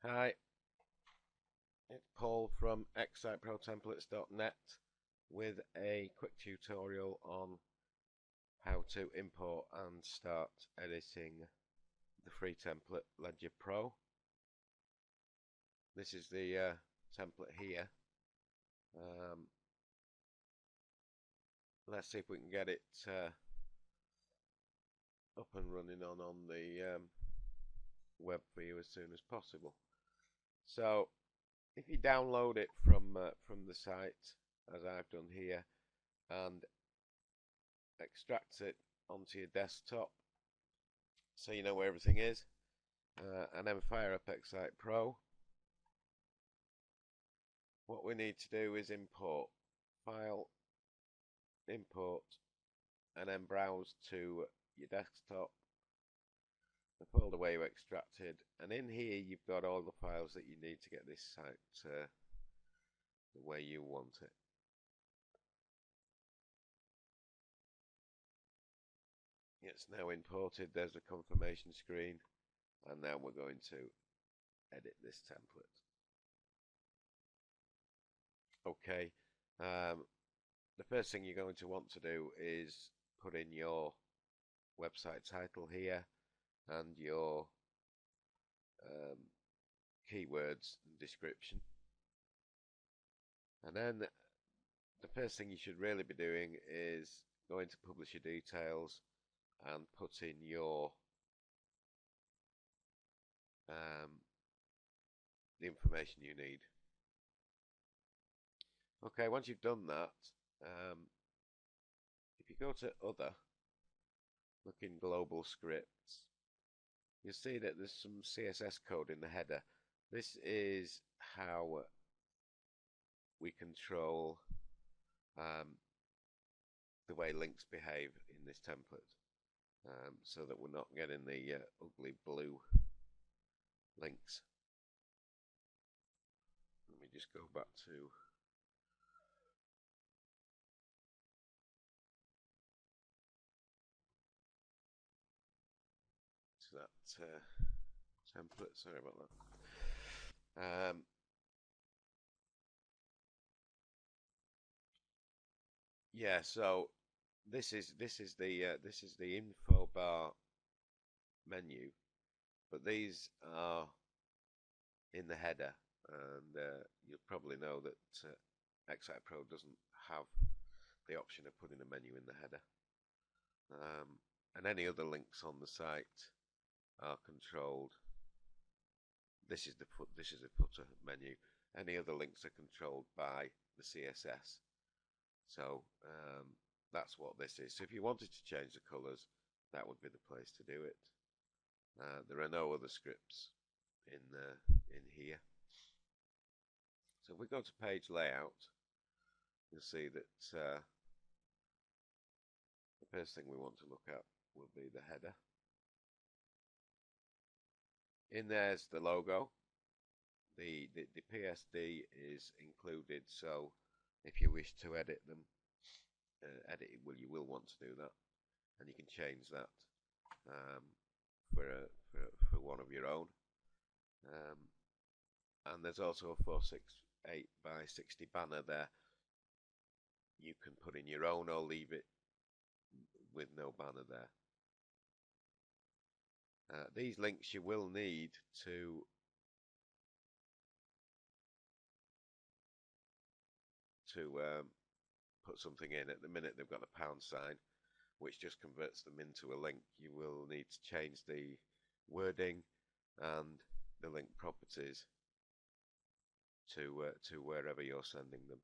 Hi, it's Paul from XsiteProTemplates.net with a quick tutorial on how to import and start editing the free template LedgerPro. This is the template here. Let's see if we can get it up and running on the web for you as soon as possible. So if you download it from the site, as I've done here, and extract it onto your desktop so you know where everything is, and then fire up XsitePro, what we need to do is import, file, import, and then browse to your desktop, the folder where you extracted, and in here you've got all the files that you need to get this site the way you want it. It's now imported. There's a confirmation screen, and now we're going to edit this template. Okay, the first thing you're going to want to do is put in your website title here and your keywords and description, and then the first thing you should really be doing is going to publisher details and put in your the information you need. Okay, once you've done that, if you go to other, look in global scripts, you'll see that there's some CSS code in the header. This is how we control the way links behave in this template, so that we're not getting the ugly blue links. Let me just go back to that template. Sorry about that. Yeah, so this is the info bar menu, but these are in the header, and you'll probably know that XsitePro doesn't have the option of putting a menu in the header, and any other links on the site are controlled. This is the footer menu. Any other links are controlled by the CSS. So that's what this is. So if you wanted to change the colors, that would be the place to do it. There are no other scripts in here. So if we go to page layout, you'll see that the first thing we want to look at will be the header. In there's the logo. The PSD is included, so if you wish to edit them, you will want to do that, and you can change that for one of your own. And there's also a 468 by 60 banner there. You can put in your own or leave it with no banner there. These links you will need to put something in. At the minute they've got a pound sign, which just converts them into a link. You will need to change the wording and the link properties to wherever you're sending them.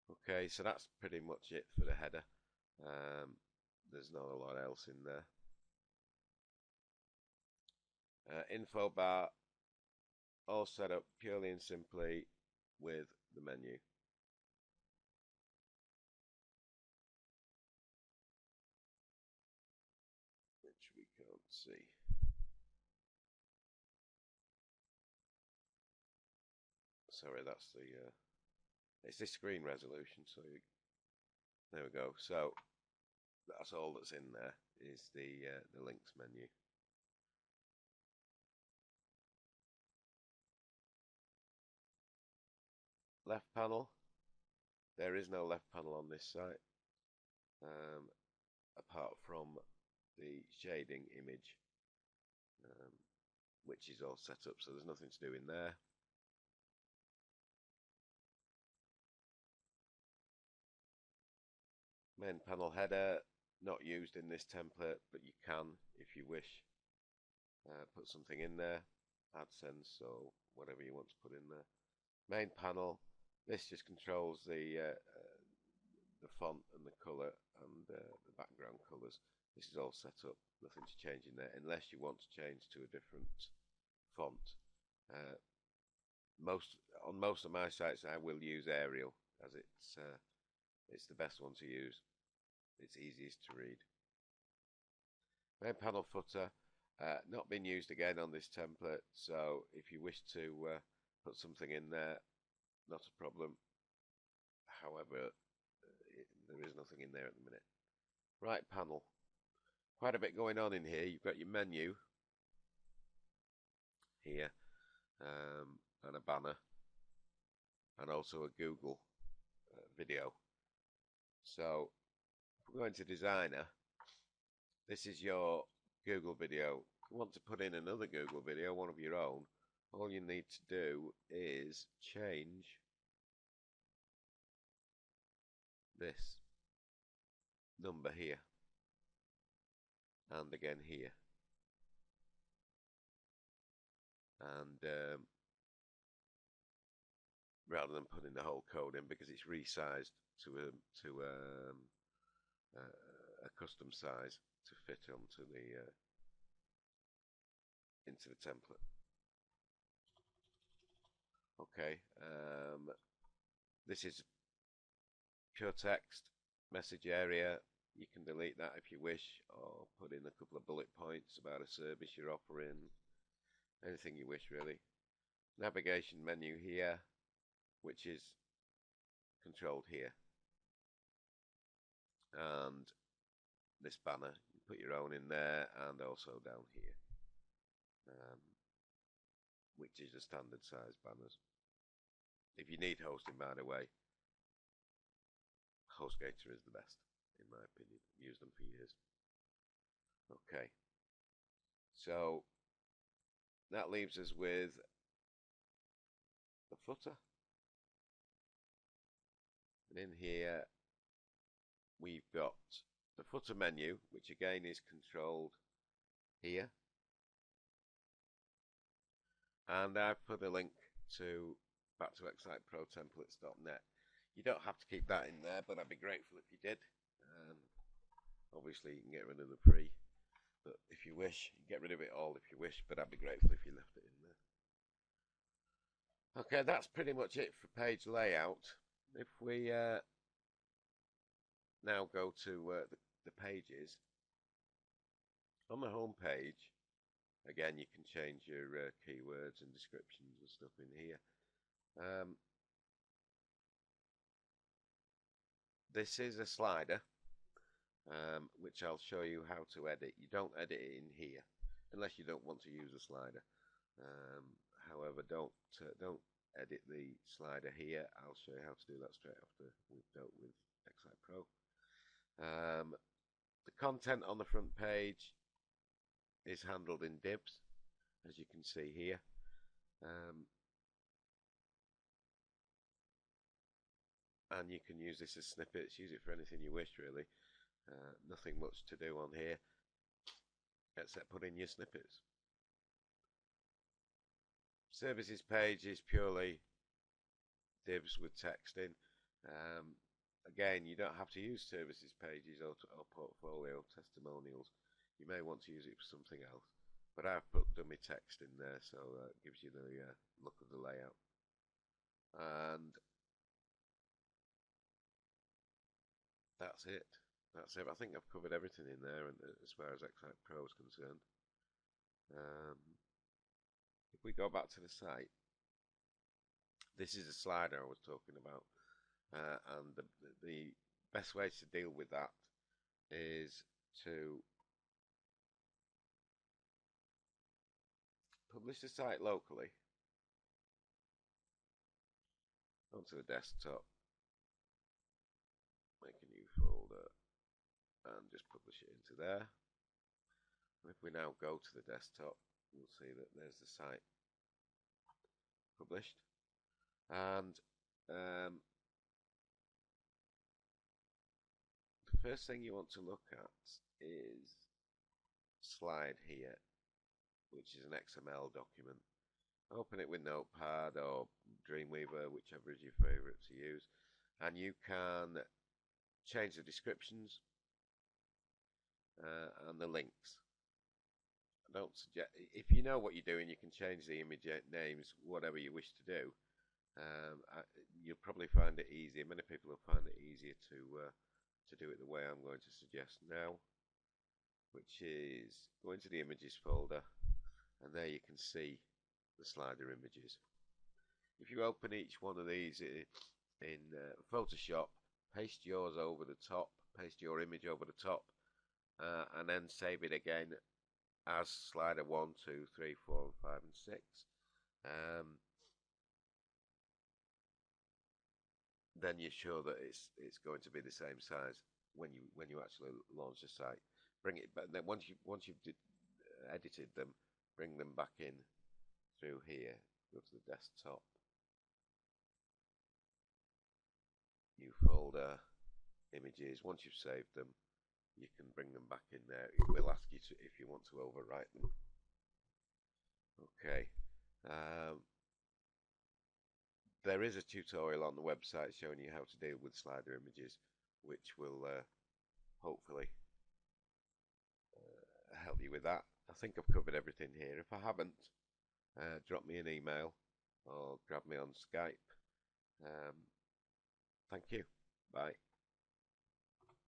Okay, so that's pretty much it for the header. There's not a lot else in there. Info bar, all set up purely and simply with the menu. Which we can't see. Sorry, that's it's the screen resolution, so there we go. So that's all that's in there is the links menu. left panel. There is no left panel on this site, apart from the shading image, which is all set up, so there's nothing to do in there. Main panel header, not used in this template, but you can, if you wish, put something in there, AdSense or whatever you want to put in there. Main panel, this just controls the font and the colour and the background colours. This is all set up, nothing to change in there, unless you want to change to a different font. On most of my sites I will use Arial, as it's the best one to use. It's easiest to read. Main panel footer, not been used again on this template, so if you wish to put something in there, not a problem. However, there is nothing in there at the minute. Right panel, quite a bit going on in here. You've got your menu here, and a banner, and also a Google video. So if we go into Designer, this is your Google video. If you want to put in another Google video, one of your own, all you need to do is change this number here, and again here, and rather than putting the whole code in, because it's resized to a custom size to fit onto the into the template. Okay, this is pure text message area. You can delete that if you wish, or put in a couple of bullet points about a service you're offering, anything you wish really. Navigation menu here, which is controlled here, and this banner, you put your own in there, and also down here, which is a standard size banners. If you need hosting, by the way, HostGator is the best, in my opinion. I've used them for years. Okay, so that leaves us with the footer, and in here we've got the footer menu, which again is controlled here, and I've put a link to back to XsiteProTemplates.net. You don't have to keep that in there, but I'd be grateful if you did. Obviously you can get rid of the free, but if you wish, you can get rid of it all if you wish, but I'd be grateful if you left it in there. Okay, that's pretty much it for page layout. If we now go to the pages, on the home page, again you can change your keywords and descriptions and stuff in here. This is a slider, which I'll show you how to edit. You don't edit it in here unless you don't want to use a slider. However, don't edit the slider here. I'll show you how to do that straight after we've dealt with XsitePro. The content on the front page is handled in divs, as you can see here. And you can use this as snippets, use it for anything you wish really. Nothing much to do on here except put in your snippets. Services page is purely divs with text in. Again, you don't have to use services pages or portfolio testimonials. You may want to use it for something else, but I've put dummy text in there, so it gives you the look of the layout. And that's it. That's it. I think I've covered everything in there, and as far as XsitePro is concerned. If we go back to the site, this is a slider I was talking about, and the best way to deal with that is to publish the site locally. onto the desktop, make a new folder, and just publish it into there. And if we now go to the desktop, we'll see that there's the site published. And the first thing you want to look at is slide here, which is an XML document. Open it with Notepad or Dreamweaver, whichever is your favorite to use, and you can change the descriptions and the links. I don't suggest, if you know what you're doing, you can change the image names, whatever you wish to do. You'll probably find it easier. Many people will find it easier to do it the way I'm going to suggest now, which is go into the images folder, and there you can see the slider images. If you open each one of these in Photoshop, paste yours over the top, paste your image over the top, and then save it again as slider 1, 2, 3, 4, and 5, and 6. Then you're sure that it's going to be the same size when you actually launch the site. Bring it back. Then once you've edited them, bring them back in through here. Go to the desktop, new folder, images. Once you've saved them, you can bring them back in there. It will ask you if you want to overwrite them. Okay. There is a tutorial on the website showing you how to deal with slider images, which will hopefully help you with that. I think I've covered everything here. If I haven't, drop me an email or grab me on Skype. Thank you. Bye.